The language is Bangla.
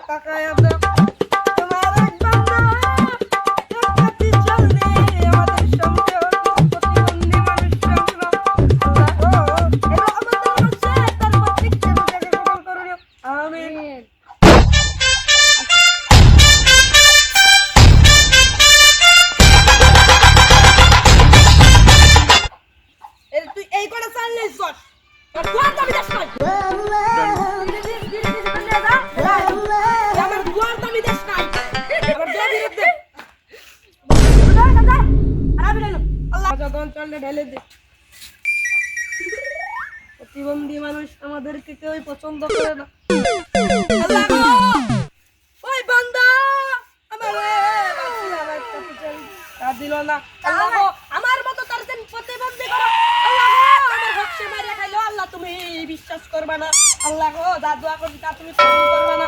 তাকায়া দেখ তোমার এক বান্দা এক হাতি চলবে আমাদের সঙ্গে প্রতিবন্ধী মানুষ সঙ্গে আল্লাহ এই রহমতের মাসে তার প্রত্যেকটা রোজাকে কবুল করুন আমিন। তুই এই করে চাললে চল দুয়ার দাবি দেশ নাই আমার দুয়ার দাবি দেশ নাই আমার দুয়ার বিরুদ্ধে আল্লাহ যখন চললে ঢেলে দে। প্রতিবন্ধী মানুষ আমাদেরকে কেউই পছন্দ করে না। আল্লাহ গো, ওই বান্দা আমার দিল না। আল্লাহ গো, আমার মতো তার যেন প্রতিবন্ধী করো। আল্লাহ গো, আমার হক সে মাইরা খাইলো। আল্লাহ তুমি বিশ্বাস করবা না। আল্লাহ গো, যা দোয়া করবি তা তুমি কবুল করবা না।